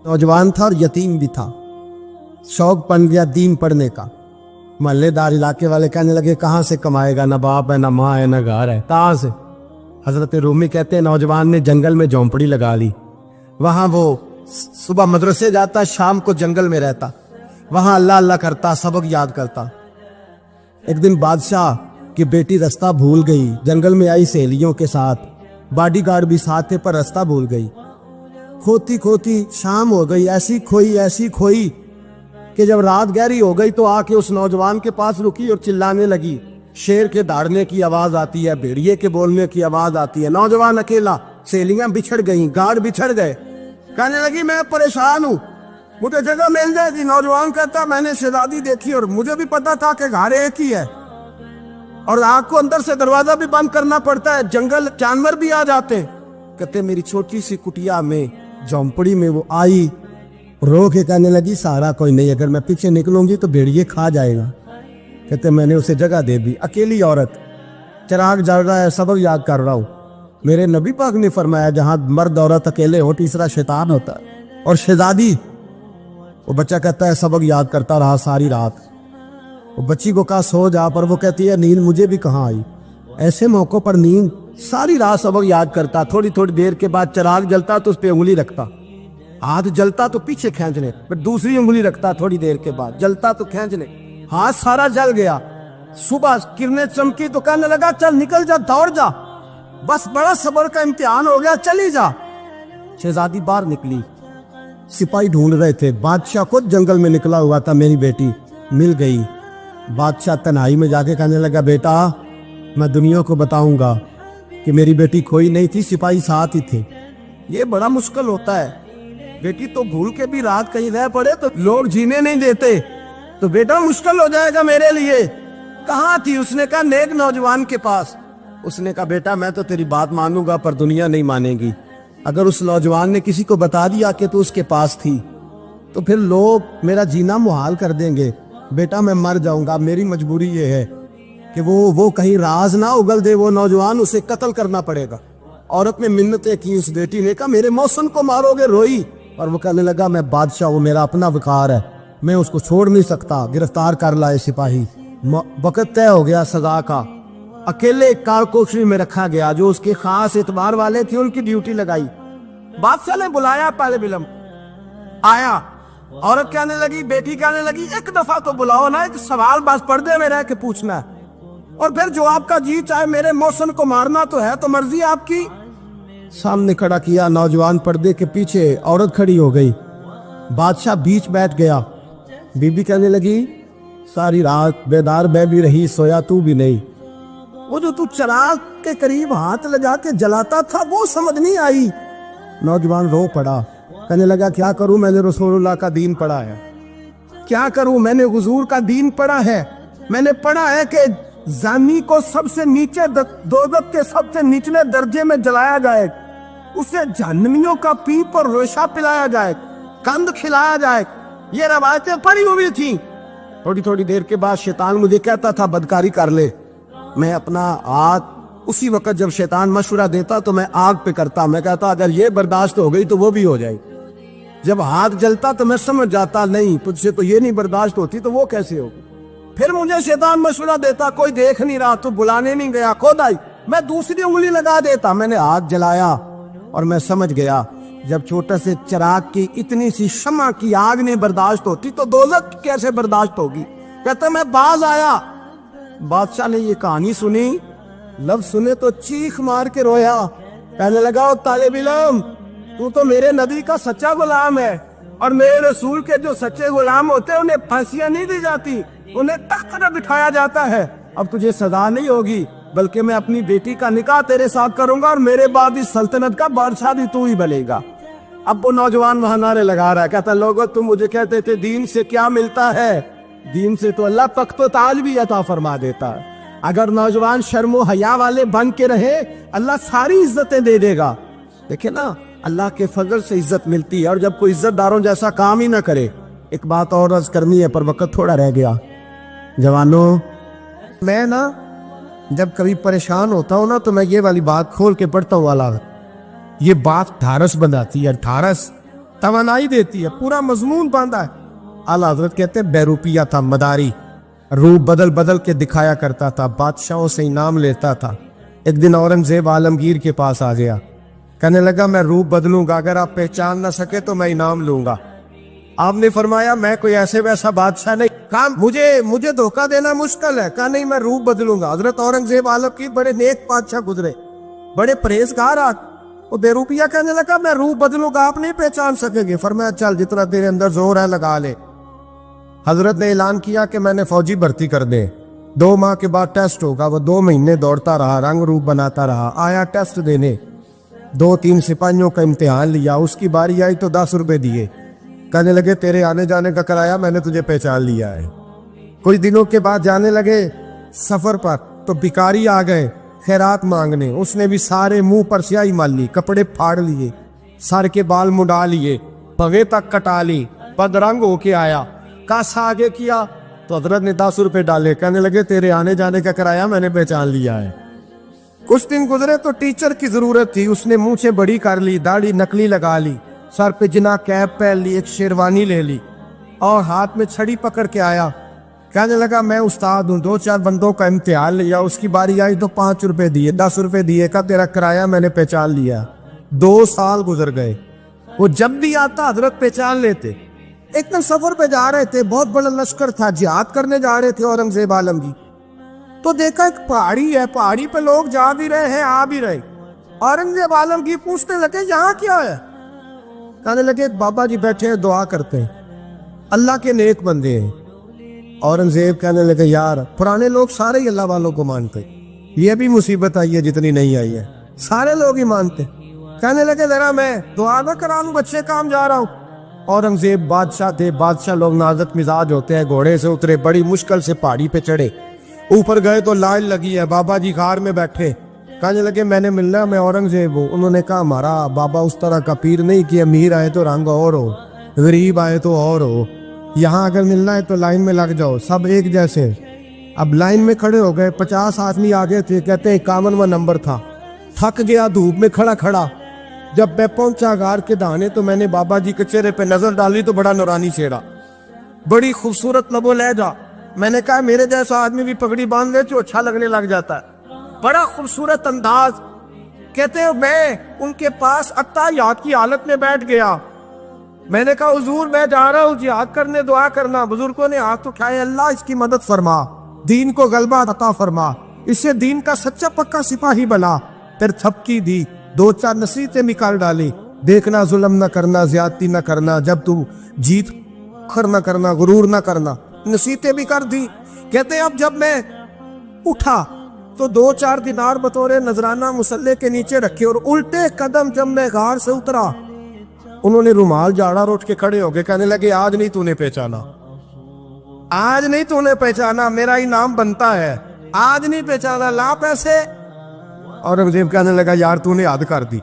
नौजवान था और यतीम भी था। शौक बन गया दीन पढ़ने का। मोहल्लेदार इलाके वाले कहने लगे कहाँ से कमाएगा, ना बाप है ना माँ है ना घर है, कहाँ से। हजरत रूमी कहते हैं नौजवान ने जंगल में झोंपड़ी लगा ली। वहाँ वो सुबह मदरसे जाता, शाम को जंगल में रहता, वहाँ अल्लाह अल्लाह करता, सबक याद करता। एक दिन बादशाह की बेटी रास्ता भूल गई, जंगल में आई सहेलियों के साथ, बॉडीगार्ड भी साथ थे पर रास्ता भूल गई। खोती खोती शाम हो गई, ऐसी खोई कि जब रात गहरी हो गई तो आके उस नौजवान के पास रुकी और चिल्लाने लगी। शेर के दहाड़ने की आवाज आती है, भेड़िए के बोलने की आवाज आती है। नौजवान अकेला, सहेलियां बिछड़ गई, गार्ड बिछड़ गए। कहने लगी मैं परेशान हूँ, मुझे जगह मिल जाएगी। नौजवान कहता मैंने शहजादी देखी और मुझे भी पता था कि घर एक ही है और आग को अंदर से दरवाजा भी बंद करना पड़ता है, जंगल जानवर भी आ जाते। कहते मेरी छोटी सी कुटिया में झोंपड़ी में वो आई, रो के कहने लगी सहारा कोई नहीं, अगर मैं पीछे निकलूंगी तो भेड़िए खा जाएगा। कहते मैंने उसे जगह दे दी। अकेली औरत, चिराग जल रहा है, सबक याद कर रहा हूँ। मेरे नबी पाक ने फरमाया जहां मर्द औरत अकेले हो तीसरा शैतान होता है। और शहजादी, वो बच्चा कहता है सबक याद करता रहा सारी रात। वो बच्ची को कहा सो जा, पर वो कहती है नींद मुझे भी कहाँ आई। ऐसे मौकों पर नींद, सारी रात सबक याद करता। थोड़ी थोड़ी देर के बाद चिराग जलता तो उस पर उंगली रखता, हाथ जलता तो पीछे खींचने, फिर दूसरी उंगली रखता, थोड़ी देर के बाद जलता तो खींचने, हाथ सारा जल गया। सुबह किरणें चमकी तो कहने लगा चल निकल जा, दौड़ जा, बस बड़ा सब्र का इम्तिहान हो गया, चली जा। शहजादी बाहर निकली, सिपाही ढूंढ रहे थे। बादशाह खुद जंगल में निकला हुआ था, मेरी बेटी मिल गई। बादशाह तन्हाई में जाके कहने लगा बेटा मैं दुनिया को बताऊंगा कि मेरी बेटी खोई नहीं थी, सिपाही साथ ही थे। ये बड़ा मुश्किल होता है, बेटी तो भूल के भी रात कहीं रह पड़े तो लोग जीने नहीं देते, तो बेटा मुश्किल हो जाएगा मेरे लिए। कहाँ थी? उसने कहा नेक नौजवान के पास। उसने कहा बेटा मैं तो तेरी बात मानूंगा पर दुनिया नहीं मानेगी। अगर उस नौजवान ने किसी को बता दिया कि तू उसके पास थी तो फिर लोग मेरा जीना मुहाल कर देंगे। बेटा मैं मर जाऊंगा, मेरी मजबूरी ये है कि वो कहीं राज ना उगल दे वो नौजवान, उसे कत्ल करना पड़ेगा। औरत ने मिन्नतें की, उस बेटी ने कहा मेरे मौसम को मारोगे, रोई। और वो कहने लगा मैं बादशाह, वो मेरा अपना वकार है, मैं उसको छोड़ नहीं सकता। गिरफ्तार कर लाए सिपाही। वक्त तय हो गया सजा का। अकेले कारकोशरी में रखा गया, जो उसके खास एतबार वाले थे उनकी ड्यूटी लगाई। बादशाह ने बुलाया, पहले बिलम आया। औरत कहने लगी, बेटी कहने लगी एक दफा तो बुलाओ ना, एक सवाल बस पर्दे में रह के पूछना है, और फिर जो आपका जी चाहे मेरे मौसम को मारना तो है, तो मर्जी आपकी। सामने खड़ा किया, नौजवान पर्दे के पीछे, औरत खड़ी हो गई। बादशाह बीच बैठ गया। बीबी कहने लगी सारी रात बेदार मैं भी रही, सोया तू भी नहीं। वो जो तू चिराग के करीब हाथ लगा के जलाता था वो समझ नहीं आई। नौजवान रो पड़ा, कहने लगा क्या करूं, मैंने रसूलुल्लाह का दीन पढ़ा है, क्या करूं, मैंने हुजूर का दीन पढ़ा है। मैंने पढ़ा है कि जानी को सबसे नीचे दोज़ख के सबसे निचले दर्जे में जलाया जाए, उसे जहन्नमियों का पीप और रेशा पिलाया जाए, कंद खिलाया जाए। ये रवायतें पड़ी हुई थी। थोड़ी थोड़ी देर के बाद शैतान मुझे कहता था बदकारी कर ले। मैं अपना हाथ उसी वक्त जब शैतान मशवरा देता तो मैं आग पे करता। मैं कहता अगर ये बर्दाश्त हो गई तो वो भी हो जाएगी। जब हाथ जलता तो मैं समझ जाता नहीं तुझसे तो ये नहीं बर्दाश्त होती तो वो कैसे होगी। फिर मुझे शैतान मशवरा देता कोई देख नहीं रहा तो बुलाने नहीं गया, खुद आई, मैं दूसरी उंगली लगा देता। मैंने हाथ जलाया और मैं समझ गया जब छोटे से चिराग की इतनी सी शमा की आग नहीं बर्दाश्त होती तो दोज़ख कैसे बर्दाश्त होगी। कहता मैं बाज आया। बादशाह ने ये कहानी सुनी, लफ्ज सुने तो चीख मार के रोया। कहने लगा तालिब इल्म तू तो मेरे नबी का सच्चा गुलाम है, और मेरे रसूल के जो सच्चे गुलाम होते हैं उन्हें फांसियां नहीं दी जाती, उन्हें तख्त पर बिठाया जाता है। अब तुझे सजा नहीं होगी बल्कि मैं अपनी बेटी का निकाह तेरे साथ करूंगा और मेरे बाद इस सल्तनत का बादशाह भी तू ही बनेगा। अब वो नौजवान वहां नारे लगा रहा है, कहता लोगों तुम मुझे कहते थे दीन से क्या मिलता है, दीन से तो अल्लाह तख्त व ताज भी अता फरमा देता है। अगर नौजवान शर्मो हया वाले बन के रहे अल्लाह सारी इज्जतें दे देगा। देखे ना अल्लाह के फजल से इज्जत मिलती है, और जब कोई इज्जतदारों जैसा काम ही ना करे। एक बात और अर्ज करनी है पर वक्त थोड़ा रह गया। जवानों मैं ना जब कभी परेशान होता हूँ ना तो मैं ये वाली बात खोल के पढ़ता हूँ वाला, ये बात ढारस बनाती है। ढारस तवानाई देती है, पूरा मजमून बांधा है। आला हजरत कहते हैं बहरूपिया था, मदारी, रूप बदल बदल के दिखाया करता था, बादशाहों से इनाम लेता था। एक दिन औरंगजेब आलमगीर के पास आ गया, कहने लगा मैं रूप बदलूंगा, अगर आप पहचान ना सके तो मैं इनाम लूंगा। आपने फरमाया मैं कोई ऐसे वैसा बादशाह नहीं, काम मुझे धोखा देना मुश्किल है। कहा नहीं मैं रूप बदलूंगा। हजरत औरंगजेब आलमगीर बड़े नेक बादशाह गुजरे, बड़े परहेजगार। वो बेरूपिया कहने लगा मैं रूप बदलूंगा, आप नहीं पहचान सकेंगे। फरमाया चल जितना तेरे अंदर जोर है लगा ले। हजरत ने ऐलान किया कि मैंने फौजी भर्ती कर दे, 2 माह के बाद टेस्ट होगा। वो 2 महीने दौड़ता रहा, रंग रूप बनाता रहा, आया टेस्ट देने, 2-3 सिपाहियों का इम्तिहान लिया, उसकी बारी आई तो 10 रुपए दिए, कहने लगे तेरे आने जाने का किराया मैंने तुझे पहचान लिया है। कुछ दिनों के बाद जाने लगे सफर पर, तो भिखारी आ गए खैरात मांगने। उसने भी सारे मुंह पर स्याही मार ली, कपड़े फाड़ लिए, सर के बाल मुड़ा लिए, भवे तक कटा ली, बदरंग होके आया। कासा आगे किया तो हजरत ने 10 रुपए डाले, कहने लगे तेरे आने जाने का किराया मैंने पहचान लिया है। कुछ दिन गुजरे तो टीचर की जरूरत थी, उसने मूछें बड़ी कर ली, दाढ़ी नकली लगा ली, सर पे जिना कैप पहन ली, एक शेरवानी ले ली और हाथ में छड़ी पकड़ के आया। कहने लगा मैं उस्ताद हूँ, 2-4 बंदों का इम्तिहान लिया, उसकी बारी आई तो 5 रुपए दिए, 10 रुपए दिए, का तेरा किराया मैंने पहचान लिया। 2 साल गुजर गए, वो जब भी आता हजरत पहचान लेते। एक दिन सफर पे जा रहे थे, बहुत बड़ा लश्कर था, जिहाद करने जा रहे थे औरंगजेब आलमगीर। तो देखा एक पहाड़ी है, पहाड़ी पे लोग जा भी रहे हैं आ भी रहे। औरंगजेब आलमगीर पूछने लगे यहाँ क्या है? कहने लगे बाबा जी बैठे हैं दुआ करते हैं, अल्लाह के नेक बंदे हैं। औरंगजेब कहने लगे यार पुराने लोग सारे ही अल्लाह वालों को मानते, ये भी मुसीबत आई है जितनी नहीं आई है, सारे लोग ही मानते। कहने लगे जरा मैं दुआ ना करा लूं, बच्चे काम जा रहा हूँ। औरंगजेब बादशाह थे, बादशाह लोग नाजुक मिजाज होते हैं, घोड़े से उतरे, बड़ी मुश्किल से पहाड़ी पे चढ़े, ऊपर गए तो लाइन लगी है, बाबा जी कार में बैठे। कहने लगे मैंने मिलना, मैं औरंगजेब हूँ। उन्होंने कहा हमारा बाबा उस तरह का पीर नहीं कि अमीर आए तो रंग और हो, गरीब आए तो और हो, यहाँ अगर मिलना है तो लाइन में लग जाओ, सब एक जैसे। अब लाइन में खड़े हो गए, 50 आदमी आगे थे, कहते हैं 51वां नंबर था। थक गया धूप में खड़ा खड़ा, जब मैं पहुंचा गार के दाने तो मैंने बाबा जी के चेहरे पे नजर डाली तो बड़ा नूरानी चेहरा, बड़ी खूबसूरत लबो लहजा। मैंने कहा मेरे जैसा आदमी भी पगड़ी बांध ले तो अच्छा लगने लग जाता है, बड़ा खूबसूरत अंदाज। कहते हैं मैं उनके पास अत्ताहियात की हालत में बैठ गया। मैंने कहा हुजूर मैं जा रहा हूँ जिहाद करने, दुआ करना। बुजुर्गों ने हाथ उठाए, अल्लाह इसकी मदद फरमा, दीन को गलबा अता फरमा, इससे दीन का सच्चा पक्का सिपाही बना। फिर थपकी दी, 2-4 नसीहतें निकाल डाली, देखना जुल्म न करना, ज्यादती न करना, जब तू जीत खर न करना, गुरूर न करना, नसीहतें भी कर दी। कहते अब जब मैं उठा तो 2-4 दिनार बतौरे नजराना मुसल्ले के नीचे रखे, और उल्टे कदम जब मैं गार से उतरा उन्होंने रुमाल झाड़ा और उठ के खड़े हो गए। कहने लगे आज नहीं तूने पहचाना, आज नहीं तूने पहचाना, मेरा इनाम बनता है, आज नहीं पहचाना, ला पैसे। औरंगजेब कहने लगा यार तूने हद कर दी,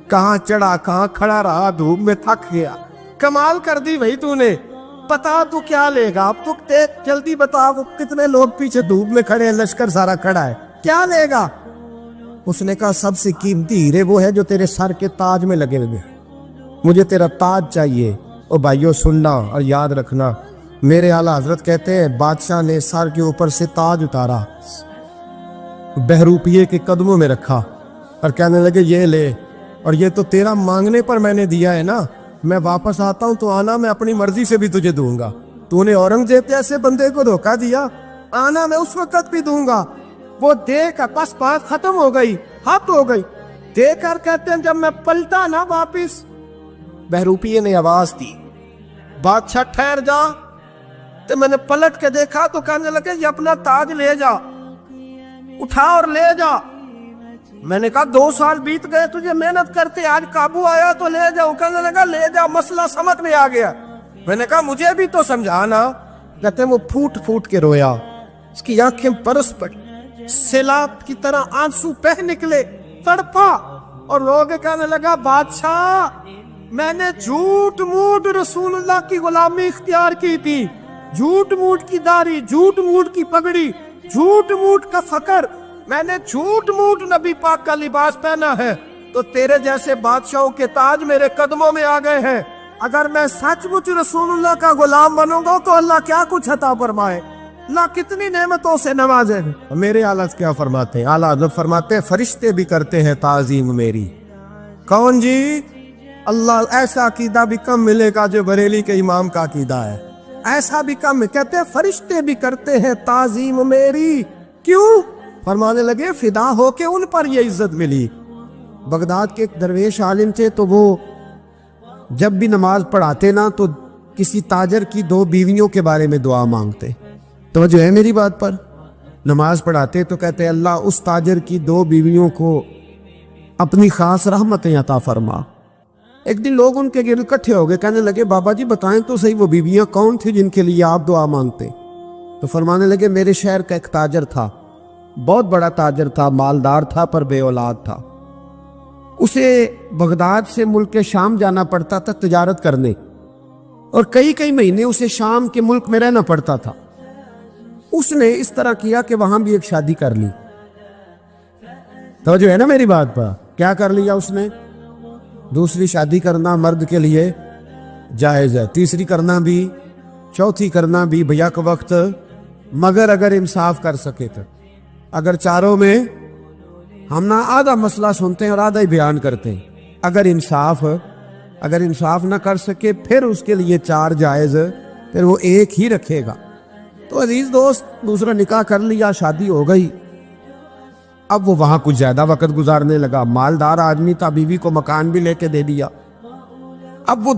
कहाँ चढ़ा कहाँ खड़ा रहा, धूप में थक गया, कमाल कर दी भाई तूने। बता तू क्या लेगा, अब तू देख जल्दी बता, वो कितने लोग पीछे धूप में खड़े हैं, लश्कर सारा खड़ा है, क्या लेगा? उसने कहा सबसे कीमती हीरे वो है जो तेरे सर के ताज में लगे हुए, मुझे तेरा ताज चाहिए। ओ भाइयों सुनना और याद रखना, मेरे आला हजरत कहते हैं बादशाह ने सर के ऊपर से ताज उतारा, बहरूपिये के कदमों में रखा और कहने लगे ये ले, और ये तो तेरा मांगने पर मैंने दिया है ना, मैं वापस आता हूं तो आना, मैं अपनी मर्जी से भी तुझे दूंगा। तूने औरंगजेब जैसे बंदे को धोखा दिया, आना मैं उस वक्त भी दूंगा। वो देख बस बात खत्म हो गई, हद हो गई। देखकर कहते हैं जब मैं पलटा ना वापिस, बहरूपिये ने आवाज दी बादशाह ठहर जा। तो मैंने पलट के देखा तो कहने लगे ये अपना ताज ले जा, उठा और ले जा। मैंने कहा 2 साल बीत गए तुझे मेहनत करते, आज काबू आया तो ले जाओ। कहने लगा ले जा, मसला समझ में आ गया। मैंने कहा मुझे भी तो समझाना। कहते वो फूट फूट के रोया, उसकी आंखें बरस पड़ी, सैलाब की तरह आंसू बह निकले, तड़पा और लोग कहने लगा बादशाह मैंने झूठ मूठ रसूलुल्लाह की गुलामी इख्तियार की थी, झूठ मूठ की दाढ़ी, झूठ मूठ की पगड़ी, झूठ मूठ का फकर, मैंने झूठ मूठ नबी पाक का लिबास पहना है, तो तेरे जैसे बादशाहों के ताज मेरे कदमों में आ गए हैं। अगर मैं सचमुच रसूलुल्लाह का गुलाम बनूंगा तो अल्लाह क्या कुछ अता फरमाए, अल्लाह कितनी नेमतों से नवाजे। मेरे आला क्या फरमाते हैं, आला हज़रत फरमाते हैं फरिश्ते भी करते हैं ताज़ीम मेरी। कौन जी? अल्लाह। ऐसा अकीदा भी कम मिलेगा जो बरेली के इमाम का अकीदा है, ऐसा भी कम। कहते हैं फरिश्ते भी करते हैं ताज़ीम मेरी। क्यों? फरमाने लगे फिदा हो के उन पर ये इज्जत मिली। बगदाद के एक दरवेश आलिम थे, तो वो जब भी नमाज पढ़ाते ना तो किसी ताजर की 2 बीवियों के बारे में दुआ मांगते। तो जो है मेरी बात पर, नमाज पढ़ाते तो कहते अल्लाह उस ताजर की 2 बीवियों को अपनी खास रहमतें अता फरमा। एक दिन लोग उनके गिर्द इकट्ठे हो गए, कहने लगे बाबा जी बताएं तो सही वो बीवियां कौन थी जिनके लिए आप दुआ मांगते। तो फरमाने लगे मेरे शहर का एक ताजर था, बहुत बड़ा ताजर था, मालदार था पर बे औलाद था। उसे बगदाद से मुल्क शाम जाना पड़ता था तिजारत करने, और कई कई महीने उसे शाम के मुल्क में रहना पड़ता था। उसने इस तरह किया कि वहां भी एक शादी कर ली। तो जो है ना मेरी बात पर, क्या कर लिया उसने? दूसरी शादी करना मर्द के लिए जायज़ है, तीसरी करना भी, चौथी करना भी भैया के वक्त, मगर अगर इंसाफ कर सके तो। अगर चारों में हम ना आधा मसला सुनते हैं और आधा ही बयान करते हैं, अगर इंसाफ ना कर सके फिर उसके लिए 4 जायज़, फिर वो एक ही रखेगा। तो अजीज दोस्त, दूसरा निकाह कर लिया, शादी हो गई। अब वो वहां कुछ ज्यादा वक्त गुजारने लगा, मालदार आदमी था, बीवी को मकान भी लेके दे दिया। अब वो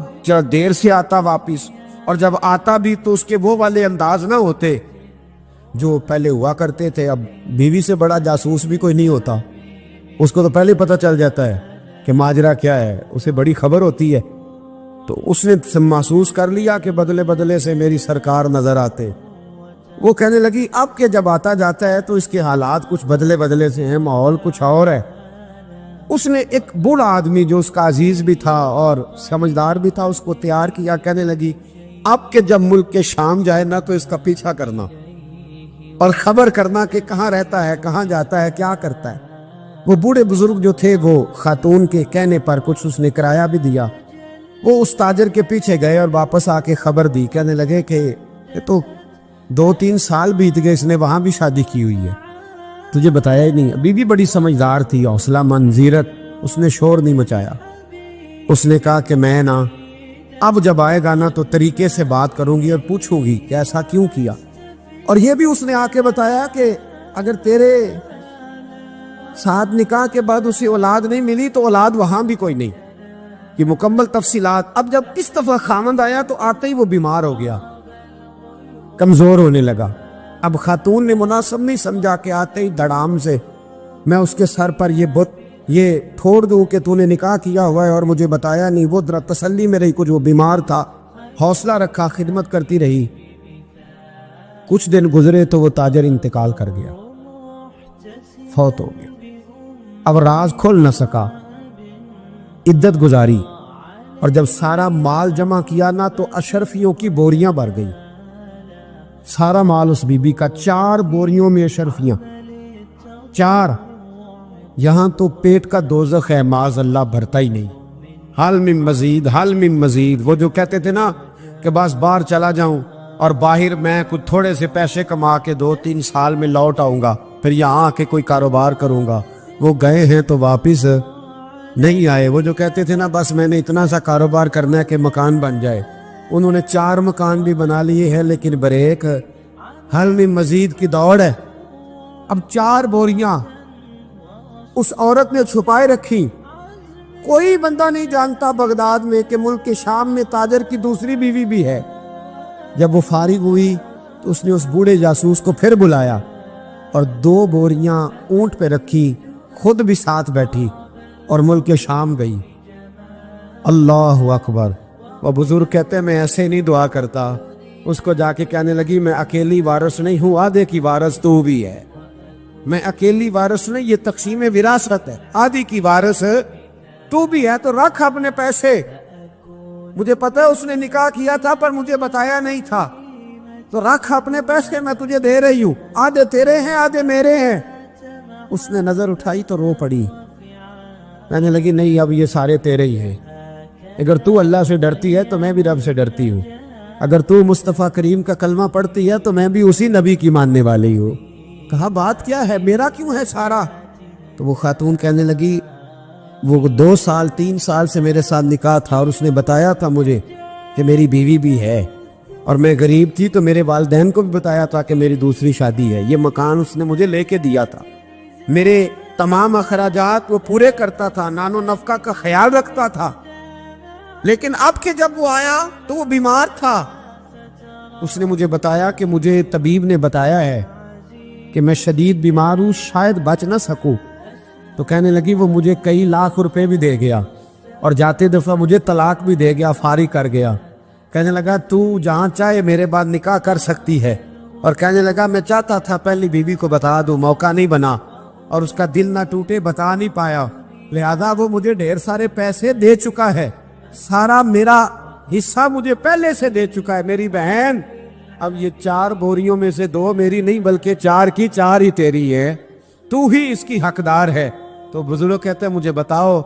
देर से आता वापिस, और जब आता भी तो उसके वो वाले अंदाज ना होते जो पहले हुआ करते थे। अब बीवी से बड़ा जासूस भी कोई नहीं होता, उसको तो पहले पता चल जाता है कि माजरा क्या है, उसे बड़ी खबर होती है। तो उसने महसूस कर लिया कि बदले बदले से मेरी सरकार नजर आते। वो कहने लगी अब के जब आता जाता है तो इसके हालात कुछ बदले बदले से हैं, माहौल कुछ और है। उसने एक बूढ़ा आदमी जो उसका अजीज भी था और समझदार भी था उसको तैयार किया। कहने लगी अब के जब मुल्क के शाम जाए ना तो इसका पीछा करना और खबर करना कि कहाँ रहता है, कहाँ जाता है, क्या करता है। वो बूढ़े बुजुर्ग जो थे वो खातून के कहने पर कुछ उसने किराया भी दिया। वो उस ताजर के पीछे गए और वापस आके खबर दी। कहने लगे कि ये तो 2-3 साल बीत गए, इसने वहां भी शादी की हुई है, तुझे बताया ही नहीं। बीवी बड़ी समझदार थी, हौसला मंजीरत, उसने शोर नहीं मचाया। उसने कहा कि मैं ना अब जब आएगा ना तो तरीके से बात करूंगी और पूछूंगी कि ऐसा क्यों किया। और ये भी उसने आके बताया कि अगर तेरे साथ निकाह के बाद उसे औलाद नहीं मिली तो औलाद वहां भी कोई नहीं, कि मुकम्मल तफसीलात। अब जब इस दफा खामंद आया तो आते ही वो बीमार हो गया, कमजोर होने लगा। अब खातून ने मुनासिब नहीं समझा कि आते ही धड़ाम से मैं उसके सर पर ये ठोड़ दूं कि तूने निकाह किया हुआ है और मुझे बताया नहीं। वो जरा तसल्ली में रही, कुछ वो बीमार था, हौसला रखा, खिदमत करती रही। कुछ दिन गुजरे तो वो ताजर इंतकाल कर गया, फौत हो गया। अब राज खोल न सका, इद्दत गुजारी, और जब सारा माल जमा किया ना तो अशरफियों की बोरियां भर गई। सारा माल उस बीबी का, 4 बोरियों में अशरफियां, 4। यहां तो पेट का दोज़ख है, माज़ अल्लाह भरता ही नहीं। हाल में मजीद, हाल में मजीद। वो जो कहते थे ना कि बस बाहर चला जाऊं और बाहर मैं कुछ थोड़े से पैसे कमा के 2-3 साल में लौट आऊंगा, फिर यहाँ आके कोई कारोबार करूंगा, वो गए हैं तो वापिस नहीं आए। वो जो कहते थे ना बस मैंने इतना सा कारोबार करना है कि मकान बन जाए, उन्होंने 4 मकान भी बना लिए हैं, लेकिन ब्रेक हल में मजीद की दौड़ है। अब 4 बोरियां उस औरत ने छुपाए रखी। कोई बंदा नहीं जानता बगदाद में कि मुल्क के शाम में ताजर की दूसरी बीवी भी है। जब वो फारिग हुई तो उसने उस बूढ़े जासूस को फिर बुलाया और 2 बोरियां ऊंट पे रखी, खुद भी साथ बैठी और मुल्क के शाम गई। अल्लाह अकबर। वो बुजुर्ग कहते हैं मैं ऐसे नहीं दुआ करता। उसको जाके कहने लगी मैं अकेली वारिस नहीं हूं, आधे की वारिस तू भी है। मैं अकेली वारिस नहीं, ये तक़सीम विरासत है, आधी की वारिस तू भी है। तो रख अपने पैसे, मुझे पता है उसने निकाह किया था पर मुझे बताया नहीं था, तो रख अपने पैसे, मैं तुझे दे रही हूं, आधे तेरे हैं आधे मेरे हैं। उसने नजर उठाई तो रो पड़ी, कहने लगी नहीं अब ये सारे तेरे ही हैं, اگر تو اللہ سے ڈرتی ہے تو میں بھی رب سے ڈرتی ہوں، اگر تو مصطفیٰ کریم کا کلمہ پڑھتی ہے تو میں بھی اسی نبی کی ماننے والی ہوں۔ کہا بات کیا ہے، میرا کیوں ہے سارا؟ تو وہ خاتون کہنے لگی وہ 2 سال 3 سال سے میرے ساتھ نکاح تھا اور اس نے بتایا تھا مجھے کہ میری بیوی بھی ہے، اور میں غریب تھی تو میرے والدین کو بھی بتایا تھا کہ میری دوسری شادی ہے۔ یہ مکان اس نے مجھے لے کے دیا تھا، میرے تمام اخراجات وہ پورے کرتا تھا، نان و نفقہ کا خیال رکھتا تھا، لیکن اب کہ جب وہ آیا تو وہ بیمار تھا۔ اس نے مجھے بتایا کہ مجھے طبیب نے بتایا ہے کہ میں شدید بیمار ہوں، شاید بچ نہ سکوں۔ تو کہنے لگی وہ مجھے کئی لاکھ روپے بھی دے گیا اور جاتے دفعہ مجھے طلاق بھی دے گیا، فارغ کر گیا۔ کہنے لگا تو جہاں چاہے میرے بعد نکاح کر سکتی ہے، اور کہنے لگا میں چاہتا تھا پہلی بیوی کو بتا دوں، موقع نہیں بنا اور اس کا دل نہ ٹوٹے، بتا نہیں پایا، لہذا وہ مجھے ڈھیر سارے پیسے دے چکا ہے، سارا میرا حصہ مجھے پہلے سے دے چکا ہے۔ میری بہن اب یہ 4 بوریوں میں سے 2 میری نہیں بلکہ 4 کی 4 ہی تیری ہے، تو ہی اس کی حقدار ہے۔ تو بزرگ کہتے ہیں مجھے بتاؤ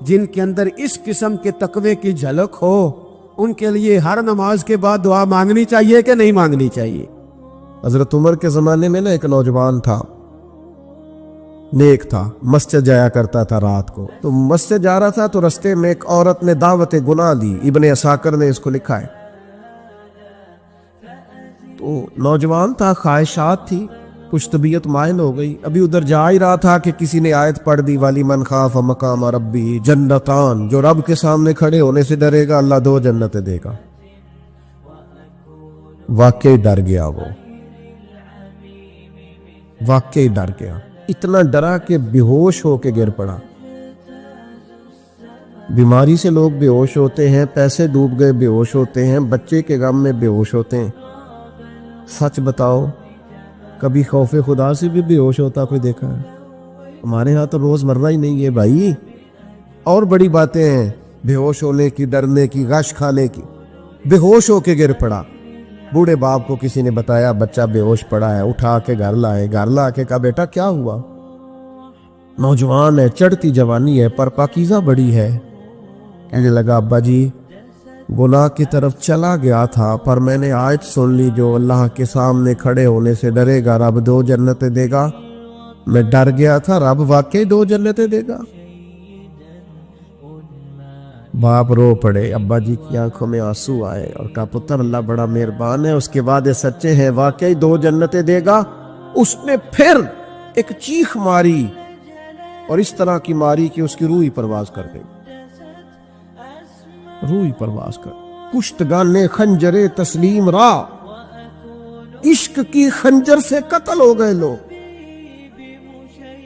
جن کے اندر اس قسم کے تقوی کی جھلک ہو ان کے لیے ہر نماز کے بعد دعا مانگنی چاہیے کہ نہیں مانگنی چاہیے؟ حضرت عمر کے زمانے میں ایک نوجوان تھا، نیک تھا، مسجد جایا کرتا تھا رات کو۔ تو مسجد جا رہا تھا تو رستے میں ایک عورت نے دعوت گناہ دی، ابن عساکر نے اس کو لکھا ہے۔ تو نوجوان تھا، خواہشات تھی، کچھ طبیعت مائل ہو گئی، ابھی ادھر جا ہی رہا تھا کہ کسی نے آیت پڑھ دی والی من خاف مقام ربی جنتان، جو رب کے سامنے کھڑے ہونے سے ڈرے گا اللہ 2 جنتیں دے گا۔ واقعی ڈر گیا، وہ واقعی ڈر گیا، اتنا ڈرا کہ بے ہوش ہو کے گر پڑا۔ بیماری سے لوگ بے ہوش ہوتے ہیں، پیسے ڈوب گئے بے ہوش ہوتے ہیں، بچے کے غم میں بے ہوش ہوتے ہیں۔ سچ بتاؤ کبھی خوف خدا سے بھی بے ہوش ہوتا کوئی دیکھا ہے؟ ہمارے ہاں تو روز مرہ ہی نہیں ہے بھائی، اور بڑی باتیں ہیں بے ہوش ہونے کی، ڈرنے کی، غش کھانے کی۔ بے ہوش ہو کے گر پڑا، بوڑھے باپ کو کسی نے بتایا بچہ بے ہوش پڑا ہے، اٹھا کے گھر لائے، گھر لا کے کہا بیٹا کیا ہوا؟ نوجوان ہے، چڑھتی جوانی ہے پر پاکیزہ بڑی ہے۔ کہنے لگا ابا جی گناہ کی طرف چلا گیا تھا پر میں نے آیت سن لی جو اللہ کے سامنے کھڑے ہونے سے ڈرے گا رب 2 جنتیں دے گا، میں ڈر گیا تھا، رب واقعی 2 جنتیں دے گا۔ باپ رو پڑے، ابا جی کی آنکھوں میں آنسو آئے اور کہا پتر اللہ بڑا مہربان ہے، اس کے وعدے سچے ہیں، واقعی 2 جنتیں دے گا۔ اس نے پھر ایک چیخ ماری اور اس طرح کی ماری کہ اس کی روح ہی پرواز کر گئی، روح ہی پرواز کر۔ کشتگان خنجر تسلیم را، عشق کی خنجر سے قتل ہو گئے لوگ۔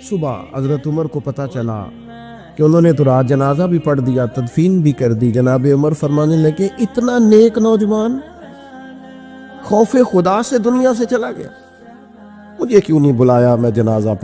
صبح حضرت عمر کو پتا چلا کہ انہوں نے تو رات جنازہ بھی پڑھ دیا، تدفین بھی کر دی۔ جناب عمر فرمانے لگے اتنا نیک نوجوان خوف خدا سے دنیا سے چلا گیا، مجھے کیوں نہیں بلایا، میں جنازہ پڑھ